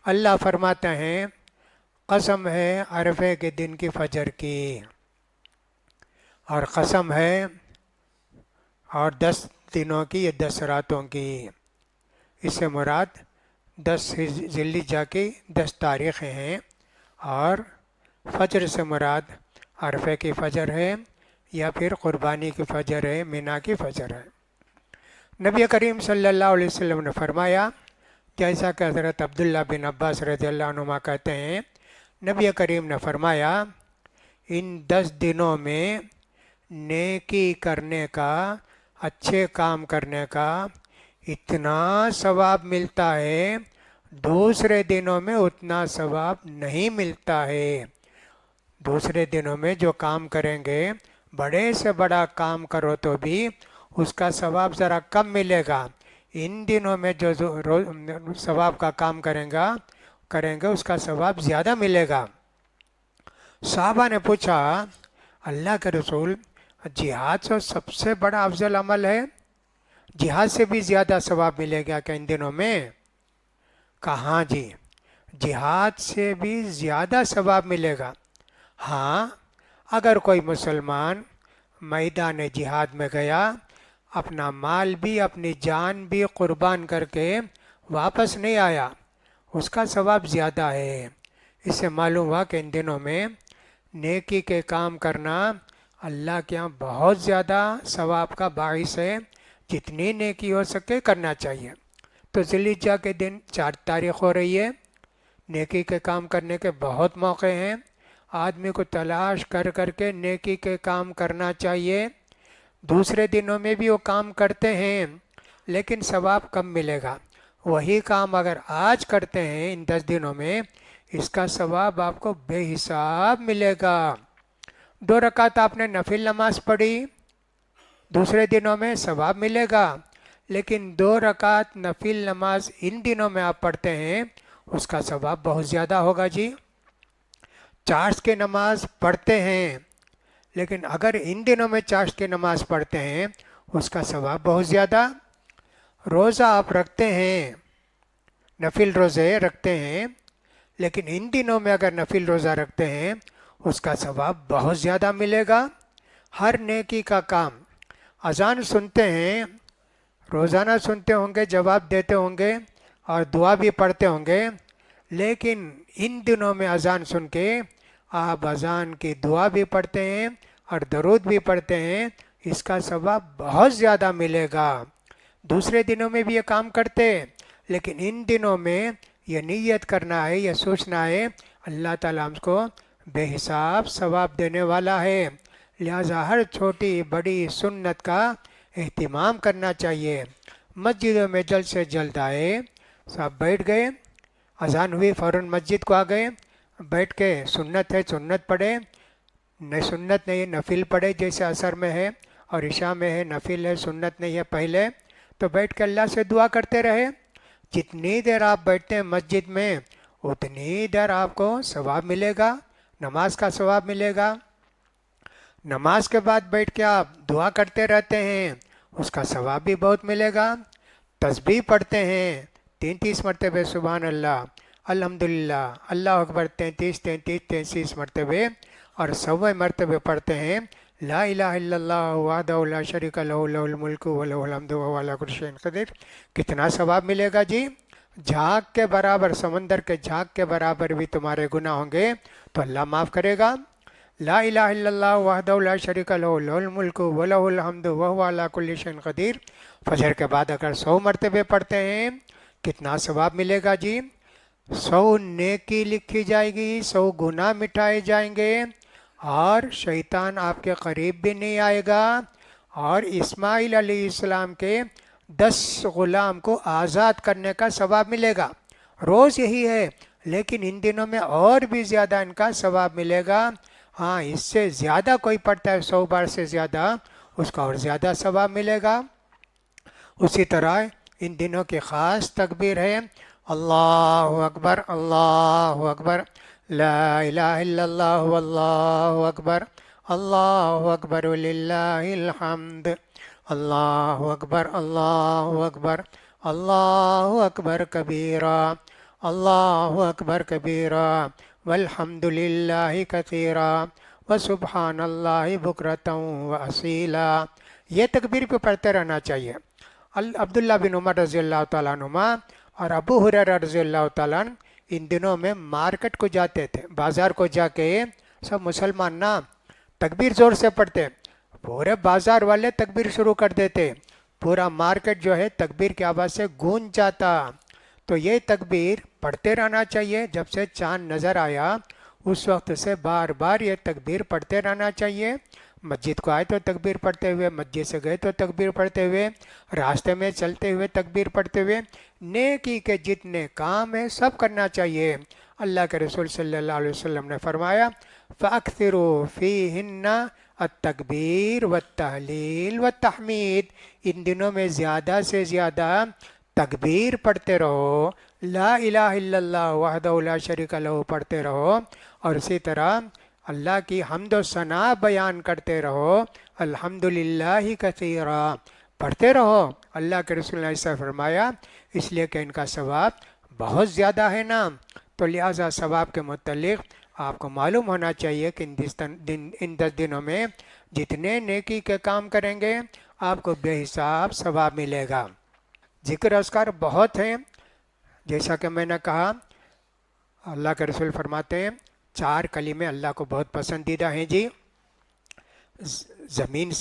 اللہ فرماتے ہیں قسم ہے عرفے کے دن کی فجر کی، اور قسم ہے اور 10 دنوں کی یا 10 راتوں کی۔ اس سے مراد 10 ذی الحجہ کی 10 تاریخیں ہیں، اور فجر سے مراد عرفے کی فجر ہے یا پھر قربانی کی فجر ہے، مینا کی فجر ہے۔ نبی کریم صلی اللہ علیہ وسلم نے فرمایا، جیسا کہ حضرت عبداللہ بن عباس رضی اللہ عنہما کہتے ہیں، نبی کریم نے فرمایا ان 10 دنوں میں نیکی کرنے کا، اچھے کام کرنے کا اتنا ثواب ملتا ہے، دوسرے دنوں میں اتنا ثواب نہیں ملتا ہے۔ دوسرے دنوں میں جو کام کریں گے، بڑے سے بڑا کام کرو تو بھی اس کا ثواب ذرا کم ملے گا۔ ان دنوں میں جو ثواب کا کام کریں گے اس کا ثواب زیادہ ملے گا۔ صحابہ نے پوچھا، اللہ کے رسول، جہاد تو سب سے بڑا افضل عمل ہے، جہاد سے بھی زیادہ ثواب ملے گا کیا ان دنوں میں؟ کہا ہاں جی، جہاد سے بھی زیادہ ثواب ملے گا۔ ہاں، اگر کوئی مسلمان میدان جہاد میں گیا، اپنا مال بھی اپنی جان بھی قربان کر کے واپس نہیں آیا، اس کا ثواب زیادہ ہے۔ اس سے معلوم ہوا کہ ان دنوں میں نیکی کے کام کرنا اللہ کے یہاں بہت زیادہ ثواب کا باعث ہے، جتنی نیکی ہو سکے کرنا چاہیے۔ تو ذی الحجہ کے دن 4 تاریخ ہو رہی ہے، نیکی کے کام کرنے کے بہت موقع ہیں، آدمی کو تلاش کر کر کے نیکی کے کام کرنا چاہیے۔ دوسرے دنوں میں بھی وہ کام کرتے ہیں لیکن ثواب کم ملے گا، وہی کام اگر آج کرتے ہیں ان 10 دنوں میں، اس کا ثواب آپ کو بے حساب ملے گا۔ 2 رکعت آپ نے نفل نماز پڑھی، دوسرے دنوں میں ثواب ملے گا، لیکن 2 رکعت نفل نماز ان دنوں میں آپ پڑھتے ہیں، اس کا ثواب بہت زیادہ ہوگا جی۔ چاشت کی نماز پڑھتے ہیں، لیکن اگر ان دنوں میں چاشت کی نماز پڑھتے ہیں، اس کا ثواب بہت زیادہ۔ روزہ آپ رکھتے ہیں، نفل روزے رکھتے ہیں، لیکن ان دنوں میں اگر نفل روزہ رکھتے ہیں، اس کا ثواب بہت زیادہ ملے گا۔ ہر نیکی کا کام، اذان سنتے ہیں، روزانہ سنتے ہوں گے، جواب دیتے ہوں گے اور دعا بھی پڑھتے ہوں گے، لیکن ان دنوں میں اذان سن کے آپ اذان کی دعا بھی پڑھتے ہیں اور درود بھی پڑھتے ہیں، اس کا ثواب بہت زیادہ ملے گا۔ دوسرے دنوں میں بھی یہ کام کرتے، لیکن ان دنوں میں یہ نیت کرنا ہے، یہ سوچنا ہے اللہ تعالیٰ ہم کو بے حساب ثواب دینے والا ہے، لہٰذا ہر چھوٹی بڑی سنت کا اہتمام کرنا چاہیے۔ مسجدوں میں جلد سے جلد آئے، سب بیٹھ گئے، اذان ہوئی فوراً مسجد کو آ گئے، بیٹھ کے سنت ہے سنت پڑھے، نہیں سنت نہیں نفل پڑھے، جیسے عصر میں ہے اور عشاء میں ہے نفل ہے، سنت نہیں ہے پہلے، تو بیٹھ کے اللہ سے دعا کرتے رہے۔ جتنی دیر آپ بیٹھتے ہیں مسجد میں، اتنی دیر آپ کو ثواب ملے گا، نماز کا ثواب ملے گا۔ نماز کے بعد بیٹھ کے آپ دعا کرتے رہتے ہیں، اس کا ثواب بھی بہت ملے گا۔ تسبیح پڑھتے ہیں 33 مرتبہ سبحان اللہ، الحمدللہ، اللہ اکبر 33 مرتبہ، اور 100 مرتبہ پڑھتے ہیں لا الہ الا اللہ وحدہ لا شریک لہ لہ الملک و لہ الحمد وہو علی کل شیء قدیر۔ کتنا ثواب ملے گا جی؟ جھاگ کے برابر، سمندر کے جھاگ کے برابر بھی تمہارے گناہ ہوں گے تو اللہ معاف کرے گا۔ لا الہ الا اللہ وحدہ لا شریک لہ لہ الملک و لہ الحمد وہو علی کل شیء قدیر، فجر کے بعد اگر 100 مرتبہ پڑھتے ہیں، کتنا ثواب ملے گا جی؟ 100 نیکی لکھی جائے گی، 100 گناہ مٹائے جائیں گے، اور شیطان آپ کے قریب بھی نہیں آئے گا، اور اسماعیل علیہ السلام کے 10 غلام کو آزاد کرنے کا ثواب ملے گا۔ روز یہی ہے، لیکن ان دنوں میں اور بھی زیادہ ان کا ثواب ملے گا۔ ہاں، اس سے زیادہ کوئی پڑھتا ہے 100 بار سے زیادہ، اس کا اور زیادہ ثواب ملے گا۔ اسی طرح ان دنوں کی خاص تکبیر ہے اللہ اکبر، اللہ اکبر، لا الہ الا اللہ واللہ اکبر، اللہ اکبر وللہ الحمد، اللہ اکبر، اللہ اکبر، اللہ اکبر کبیرہ، اللہ اکبر کبیرا والحمد للہ کثیرا وسبحان اللہ بکرتا واصیلا. یہ تکبیر پہ پڑھتے رہنا چاہیے. عبداللہ بن عمر رضی اللہ تعالیٰ عنہما اور ابو ہریرہ رضی اللہ تعالیٰ عنہ ان دنوں میں مارکیٹ کو جاتے تھے، بازار کو جا کے سب مسلمان نا تکبیر زور سے پڑھتے، پورے بازار والے تکبیر شروع کر دیتے، پورا مارکیٹ جو ہے تکبیر کی آواز سے گونج جاتا. تو یہ تکبیر پڑھتے رہنا چاہیے. جب سے چاند نظر آیا اس وقت سے بار بار یہ تکبیر پڑھتے رہنا چاہیے. مسجد کو آئے تو تکبیر پڑھتے ہوئے، مسجد سے گئے تو تکبیر پڑھتے ہوئے، راستے میں چلتے ہوئے تکبیر پڑھتے ہوئے، نیکی کے جتنے کام ہیں سب کرنا چاہیے. اللہ کے رسول صلی اللہ علیہ وسلم نے فرمایا فَأَكْثِرُوا فِيهِنَّ التکبیر والتحلیل والتحمید. ان دنوں میں زیادہ سے زیادہ تکبیر پڑھتے رہو، لا الہ الا اللہ وحدہ لا شریک لہ پڑھتے رہو، اور اسی طرح اللہ کی حمد و ثنا بیان کرتے رہو، الحمدللہ کثیرا پڑھتے رہو. اللہ کے رسول نے ایسا فرمایا اس لیے کہ ان کا ثواب بہت زیادہ ہے نا. تو لہٰذا ثواب کے متعلق آپ کو معلوم ہونا چاہیے کہ ان 10 دنوں میں جتنے نیکی کے کام کریں گے آپ کو بے حساب ثواب ملے گا. ذکر اذکار بہت ہیں، جیسا کہ میں نے کہا اللہ کے رسول فرماتے ہیں 4 کلمے اللہ کو بہت پسندیدہ ہیں جی. زمین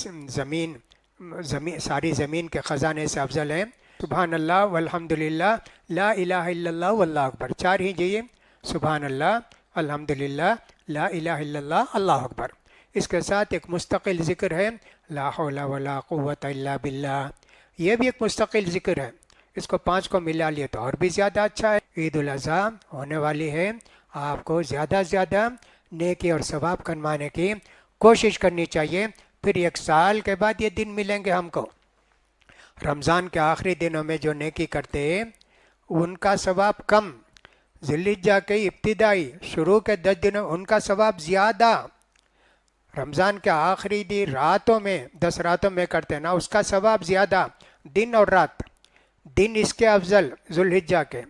ساری زمین کے خزانے سے افضل ہیں. سبحان اللہ والحمد للہ لا الہ الا اللہ واللہ اکبر. 4 ہی جی، سبحان اللہ، الحمد للہ، لا الہ الا اللہ، اللہ اکبر. اس کے ساتھ ایک مستقل ذکر ہے لا حول ولا قوت الا باللہ، یہ بھی ایک مستقل ذکر ہے. اس کو 5 کو ملا لیے تو اور بھی زیادہ اچھا ہے. عید الاضحیٰ ہونے والی ہے، آپ کو زیادہ سے زیادہ نیکی اور ثواب کمانے کی کوشش کرنی چاہیے. پھر 1 سال کے بعد یہ دن ملیں گے ہم کو. رمضان کے آخری دنوں میں جو نیکی کرتے ان کا ثواب کم، ذی الحجہ کے ابتدائی شروع کے 10 دنوں ان کا ثواب زیادہ. رمضان کے آخری دن راتوں میں 10 راتوں میں کرتے نا اس کا ثواب زیادہ، دن اور رات. دن اس کے افضل ذی الحجہ کے،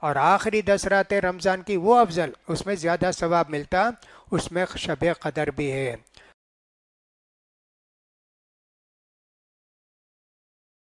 اور آخری 10 راتیں رمضان کی وہ افضل، اس میں زیادہ ثواب ملتا، اس میں شب قدر بھی ہے.